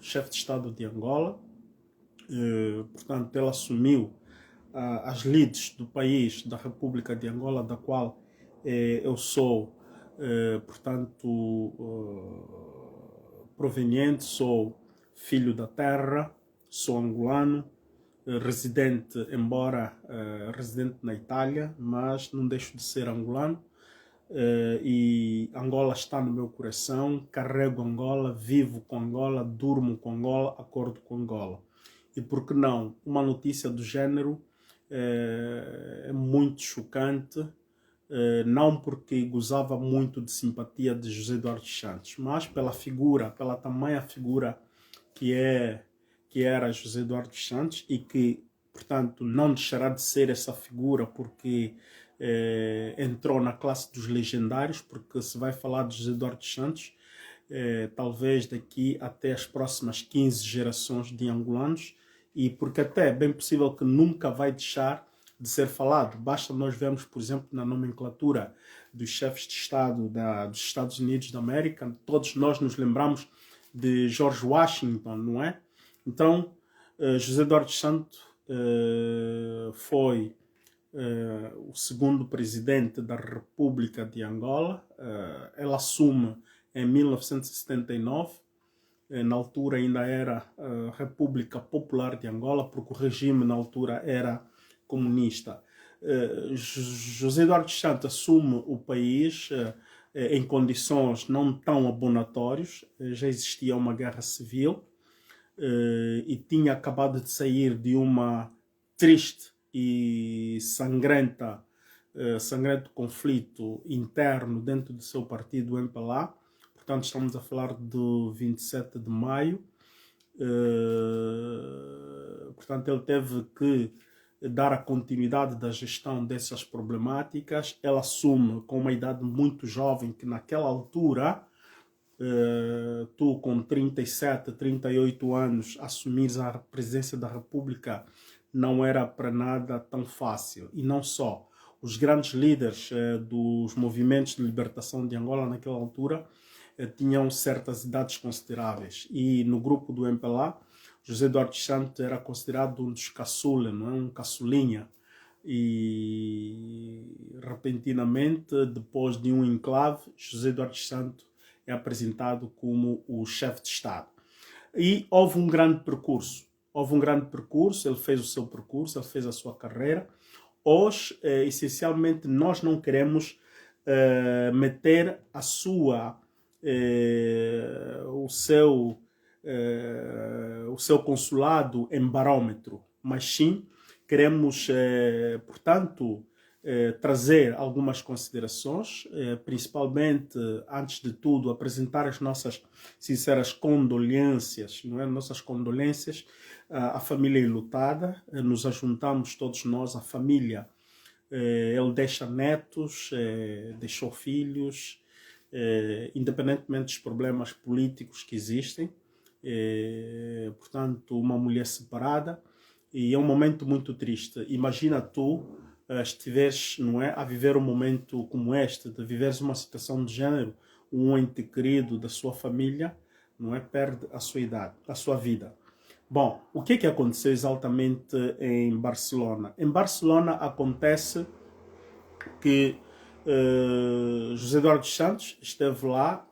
chefe de Estado de Angola. Portanto, ele assumiu as lides do país, da República de Angola, da qual eu sou, portanto, proveniente, sou filho da terra, sou angolano, residente, embora residente na Itália, mas não deixo de ser angolano. E Angola está no meu coração, carrego Angola, vivo com Angola, durmo com Angola, acordo com Angola. E por que não? Uma notícia do género é muito chocante, não porque gozava muito de simpatia de José Eduardo dos Santos, mas pela figura, pela tamanha figura que era José Eduardo dos Santos e que, portanto, não deixará de ser essa figura porque entrou na classe dos legendários, porque se vai falar de José Eduardo dos Santos, talvez daqui até as próximas 15 gerações de angolanos, e porque até é bem possível que nunca vai deixar de ser falado. Basta nós vermos, por exemplo, na nomenclatura dos chefes de Estado dos Estados Unidos da América, todos nós nos lembramos de George Washington, não é? Então, José Eduardo dos Santos foi o segundo presidente da República de Angola. Ele assume em 1979, na altura ainda era República Popular de Angola, porque o regime na altura era comunista. José Eduardo dos Santos assume o país em condições não tão abonatórias. Já existia uma guerra civil e tinha acabado de sair de uma triste e sangrento conflito interno dentro do seu partido, o MPLA. Portanto, estamos a falar do 27 de maio. Portanto, ele teve que dar a continuidade da gestão dessas problemáticas. Ele assume com uma idade muito jovem, que naquela altura, tu com 37, 38 anos, assumires a presidência da República não era para nada tão fácil. E não só. Os grandes líderes dos movimentos de libertação de Angola naquela altura tinham certas idades consideráveis. E no grupo do MPLA, José Eduardo dos Santos era considerado um dos caçula, não é? Um caçulinha. E repentinamente, depois de um enclave, José Eduardo dos Santos é apresentado como o chefe de Estado. E houve um grande percurso. Ele fez o seu percurso, ele fez a sua carreira. Hoje, essencialmente, nós não queremos meter o seu consulado em barômetro, mas sim queremos, portanto, trazer algumas considerações, principalmente, antes de tudo, apresentar as nossas sinceras condolências, não é? Nossas condolências à família enlutada. Nos ajuntamos todos nós, a família. Ele deixa netos, deixou filhos, independentemente dos problemas políticos que existem. Portanto, uma mulher separada, e é um momento muito triste. Imagina tu estiveres, não é, a viver um momento como este, de viveres uma situação de género, um ente querido da sua família, não é, perde a sua vida. Bom, o que aconteceu exatamente em Barcelona? Em Barcelona acontece que José Eduardo dos Santos esteve lá,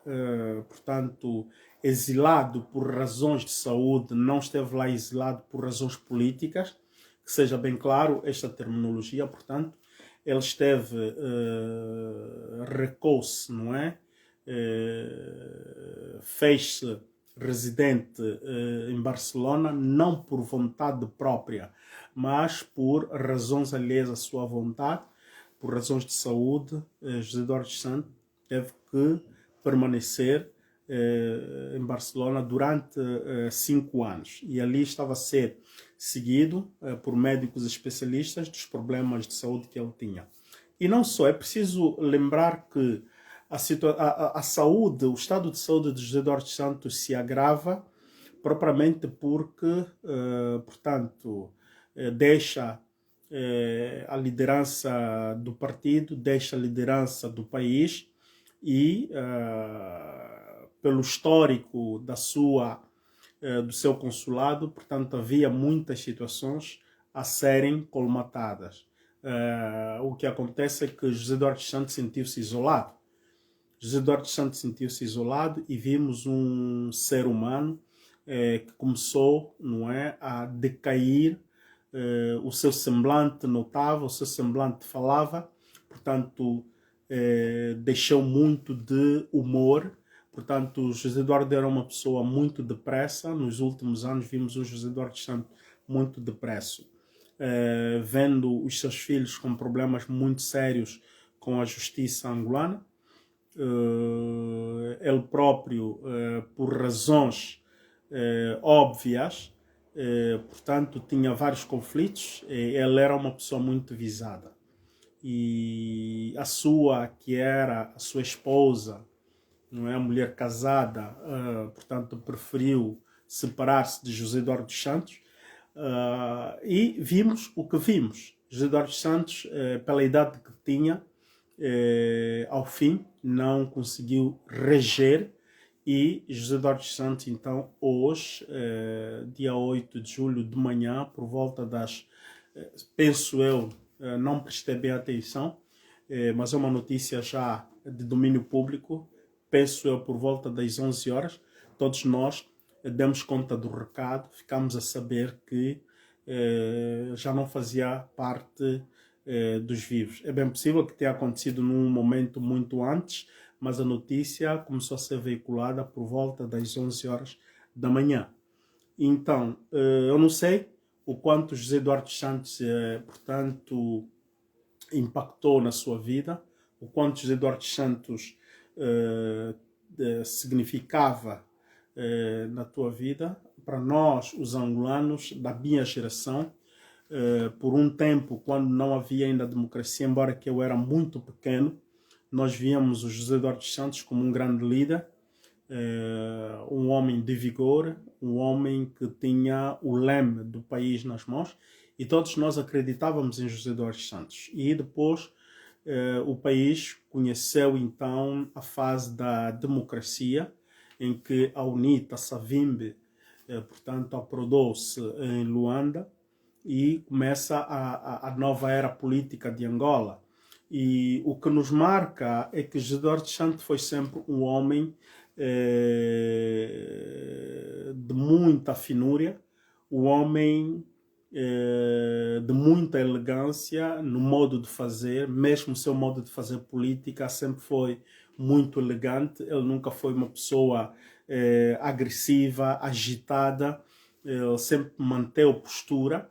portanto, exilado por razões de saúde, não esteve lá exilado por razões políticas, que seja bem claro esta terminologia. Portanto, ele esteve, recou-se, não é? Fez-se residente em Barcelona, não por vontade própria, mas por razões alheias à sua vontade, por razões de saúde. José Eduardo dos Santos teve que permanecer em Barcelona durante 5 anos, e ali estava a ser seguido por médicos especialistas dos problemas de saúde que ele tinha. E não só, é preciso lembrar que a saúde, o estado de saúde de José Eduardo dos Santos se agrava propriamente porque, portanto, deixa a liderança do partido, deixa a liderança do país, e pelo histórico da sua do seu consulado, portanto havia muitas situações a serem colmatadas. O que acontece é que José Eduardo dos Santos sentiu-se isolado. José Eduardo dos Santos sentiu-se isolado e vimos um ser humano que começou, não é, a decair, o seu semblante notava, o seu semblante falava, portanto deixou muito de humor. Portanto, José Eduardo era uma pessoa muito depressa. Nos últimos anos vimos o José Eduardo dos Santos muito depresso, vendo os seus filhos com problemas muito sérios com a justiça angolana. Ele próprio, por razões óbvias, portanto, tinha vários conflitos. Ele era uma pessoa muito visada. E que era a sua esposa, não é, a mulher casada, portanto, preferiu separar-se de José Eduardo dos Santos. E vimos o que vimos. José Eduardo dos Santos, pela idade que tinha, ao fim, não conseguiu reger. E José Eduardo dos Santos, então, hoje, dia 8 de julho de manhã, por volta das, penso eu, não prestei bem atenção, mas é uma notícia já de domínio público, penso eu por volta das 11 horas, todos nós demos conta do recado, ficamos a saber que já não fazia parte dos vivos. É bem possível que tenha acontecido num momento muito antes, mas a notícia começou a ser veiculada por volta das 11 horas da manhã. Então, eu não sei o quanto José Eduardo dos Santos, portanto, impactou na sua vida, o quanto José Eduardo dos Santos significava na tua vida. Para nós, os angolanos da minha geração, por um tempo, quando não havia ainda democracia, embora que eu era muito pequeno, nós víamos o José Eduardo dos Santos como um grande líder, um homem de vigor, um homem que tinha o leme do país nas mãos, e todos nós acreditávamos em José Eduardo dos Santos. E depois o país conheceu então a fase da democracia, em que a UNITA Savimbi, portanto, aprodou-se em Luanda, e começa a nova era política de Angola. E o que nos marca é que José Eduardo dos Santos foi sempre um homem de muita finúria, um homem de muita elegância no modo de fazer. Mesmo o seu modo de fazer política sempre foi muito elegante. Ele nunca foi uma pessoa agressiva, agitada. Ele sempre manteve postura.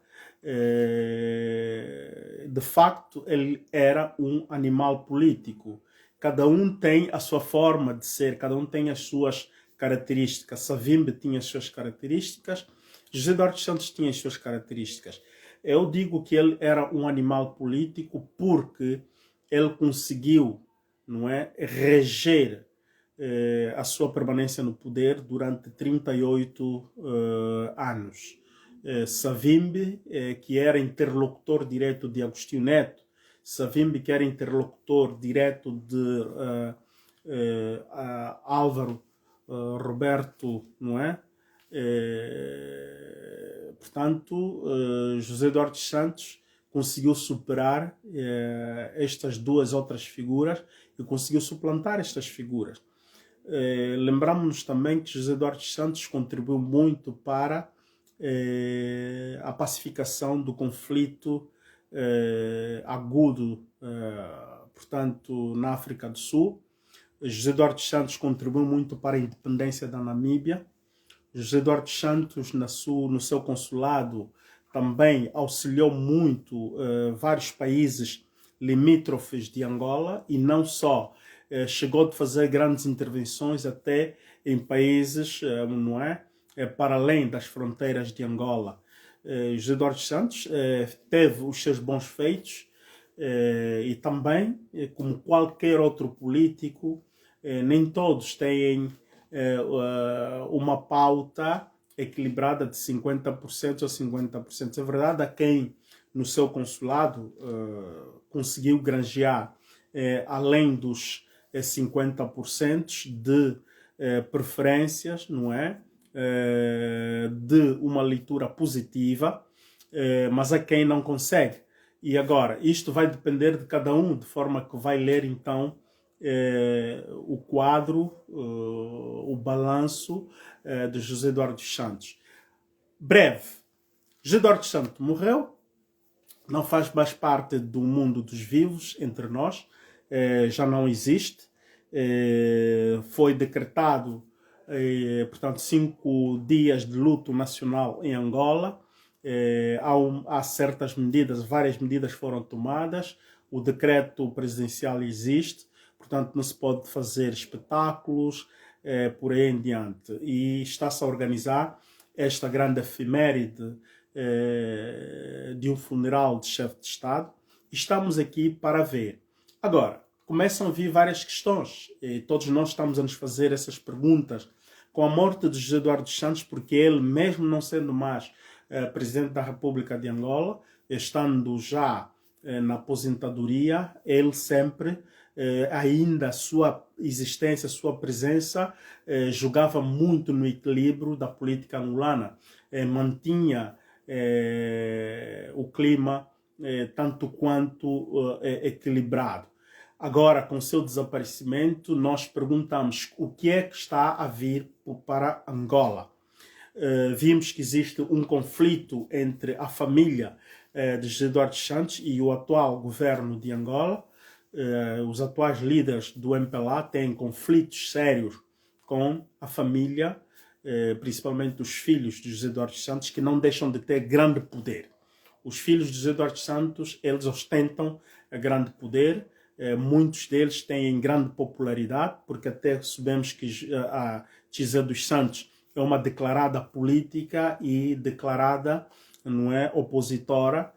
De facto, ele era um animal político. Cada um tem a sua forma de ser, cada um tem as suas características. Savimbi tinha as suas características, José Eduardo dos Santos tinha as suas características. Eu digo que ele era um animal político porque ele conseguiu, não é, reger a sua permanência no poder durante 38 anos. Savimbi, que era interlocutor direto de Agostinho Neto, Savimbi, que era interlocutor direto de Álvaro Roberto, não é? Portanto, José Eduardo dos Santos conseguiu superar estas duas outras figuras e conseguiu suplantar estas figuras. Lembramos-nos também que José Eduardo dos Santos contribuiu muito para a pacificação do conflito agudo, portanto, na África do Sul. José Eduardo dos Santos contribuiu muito para a independência da Namíbia. José Eduardo dos Santos, no seu consulado, também auxiliou muito vários países limítrofes de Angola, e não só, chegou a fazer grandes intervenções até em países, não é? Para além das fronteiras de Angola. José Eduardo dos Santos teve os seus bons feitos e também, como qualquer outro político, nem todos têm uma pauta equilibrada de 50% ou 50%. É verdade, há quem no seu consulado conseguiu granjear além dos 50% de preferências, não é? de uma leitura positiva, mas há quem não consegue. E agora, isto vai depender de cada um, de forma que vai ler então o quadro, o balanço de José Eduardo dos Santos. Breve, José Eduardo dos Santos morreu, não faz mais parte do mundo dos vivos entre nós, já não existe. Foi decretado, portanto, 5 dias de luto nacional em Angola. Há certas medidas, várias medidas foram tomadas, o decreto presidencial existe, portanto não se pode fazer espetáculos, por aí em diante. E está-se a organizar esta grande efeméride de um funeral de chefe de Estado. Estamos aqui para ver. Agora, começam a vir várias questões, e todos nós estamos a nos fazer essas perguntas. Com a morte de José Eduardo dos Santos, porque ele, mesmo não sendo mais presidente da República de Angola, estando já na aposentadoria, ele sempre, ainda a sua existência, a sua presença, jogava muito no equilíbrio da política angolana, mantinha o clima tanto quanto equilibrado. Agora, com seu desaparecimento, nós perguntamos o que é que está a vir para Angola. Vimos que existe um conflito entre a família de José Eduardo dos Santos e o atual governo de Angola. Os atuais líderes do MPLA têm conflitos sérios com a família, principalmente os filhos de José Eduardo dos Santos, que não deixam de ter grande poder. Os filhos de José Eduardo dos Santos, eles ostentam grande poder. Muitos deles têm grande popularidade, porque até sabemos que a José dos Santos é uma declarada política e declarada, não é, opositora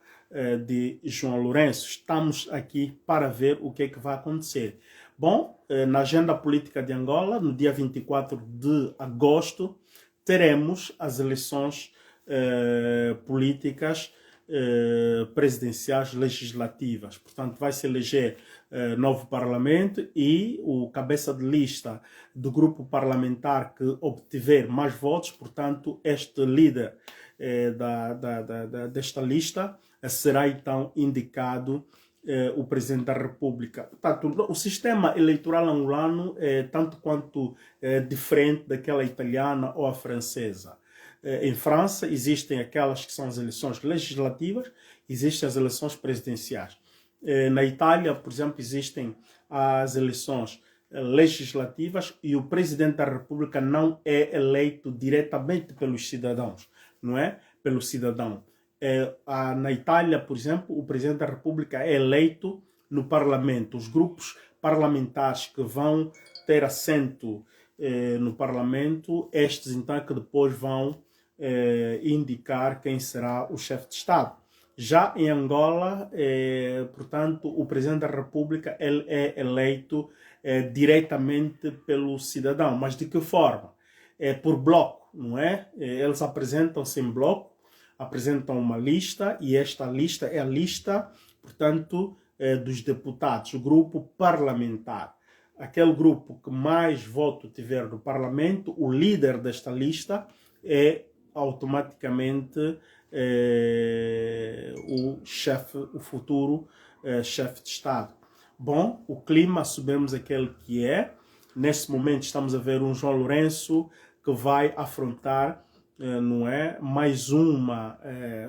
de João Lourenço. Estamos aqui para ver o que é que vai acontecer. Bom, na agenda política de Angola, no dia 24 de agosto, teremos as eleições políticas presidenciais legislativas. Portanto, vai se eleger novo parlamento e o cabeça de lista do grupo parlamentar que obtiver mais votos, portanto, este líder desta lista será então indicado o presidente da República. Portanto, o sistema eleitoral angolano é tanto quanto diferente daquela italiana ou a francesa. Em França existem aquelas que são as eleições legislativas, existem as eleições presidenciais. Na Itália, por exemplo, existem as eleições legislativas e o presidente da República não é eleito diretamente pelos cidadãos, não é? Pelo cidadão. Na Itália, por exemplo, o presidente da República é eleito no parlamento. Os grupos parlamentares que vão ter assento no parlamento, estes então é que depois vão indicar quem será o chefe de Estado. Já em Angola, portanto, o presidente da República ele é eleito diretamente pelo cidadão. Mas de que forma? Por bloco, não é? Eles apresentam-se em bloco, apresentam uma lista e esta lista é a lista, portanto, dos deputados, o grupo parlamentar. Aquele grupo que mais voto tiver no parlamento, o líder desta lista é automaticamente o futuro chefe de Estado. Bom, o clima sabemos aquele que é. Neste momento estamos a ver um João Lourenço que vai afrontar, não é, mais um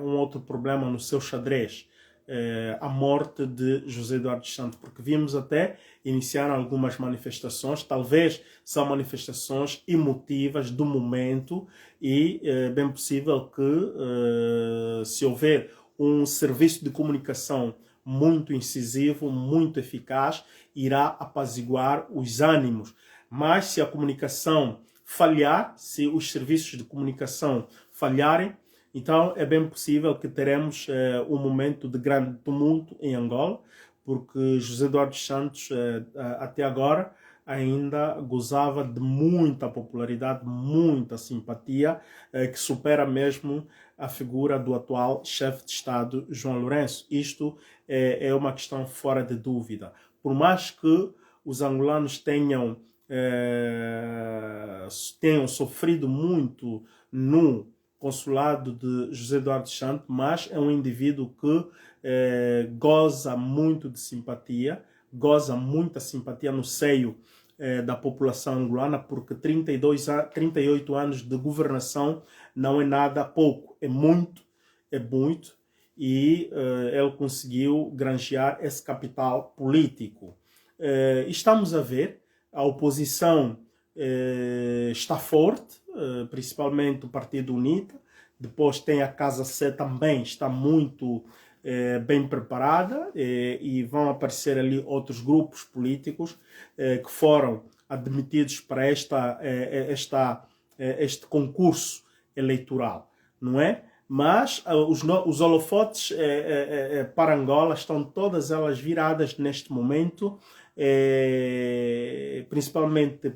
outro problema no seu xadrez. A morte de José Eduardo dos Santos, porque vimos até iniciar algumas manifestações, talvez são manifestações emotivas do momento e é bem possível que se houver um serviço de comunicação muito incisivo, muito eficaz, irá apaziguar os ânimos. Mas se a comunicação falhar, se os serviços de comunicação falharem, então é bem possível que teremos um momento de grande tumulto em Angola, porque José Eduardo dos Santos até agora ainda gozava de muita popularidade, muita simpatia, que supera mesmo a figura do atual chefe de Estado, João Lourenço. Isto é uma questão fora de dúvida. Por mais que os angolanos tenham sofrido muito no consulado de José Eduardo dos Santos, mas é um indivíduo que goza muito de simpatia, goza muita simpatia no seio da população angolana, porque 38 anos de governação não é nada pouco, é muito, e ele conseguiu granjear esse capital político. Estamos a ver, a oposição está forte, principalmente o Partido UNITA, depois tem a Casa C também, está muito bem preparada, e vão aparecer ali outros grupos políticos que foram admitidos para este concurso eleitoral, não é? Mas os holofotes para Angola estão todas elas viradas neste momento, principalmente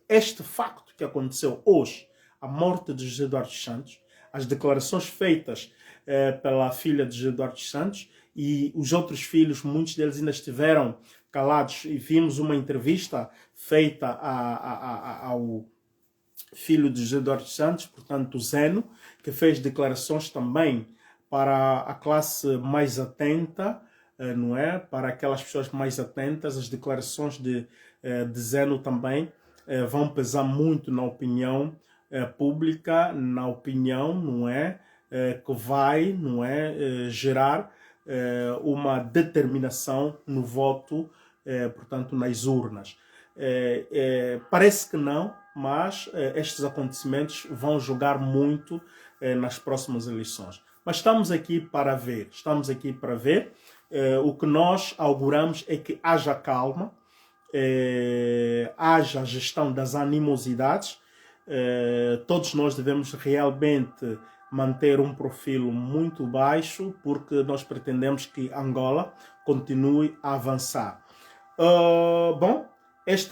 este facto que aconteceu hoje, a morte de José Eduardo dos Santos, as declarações feitas pela filha de José Eduardo dos Santos, e os outros filhos, muitos deles ainda estiveram calados, e vimos uma entrevista feita ao filho de José Eduardo dos Santos, portanto o Zeno, que fez declarações também para a classe mais atenta, não é? Para aquelas pessoas mais atentas. As declarações de Zeno também vão pesar muito na opinião pública, na opinião, não é? Que vai, não é? Gerar uma determinação no voto, portanto, nas urnas. Parece que não, mas estes acontecimentos vão jogar muito nas próximas eleições. Mas estamos aqui para ver, o que nós auguramos é que haja calma, haja gestão das animosidades. Todos nós devemos realmente manter um perfil muito baixo, porque nós pretendemos que Angola continue a avançar. Bom, este é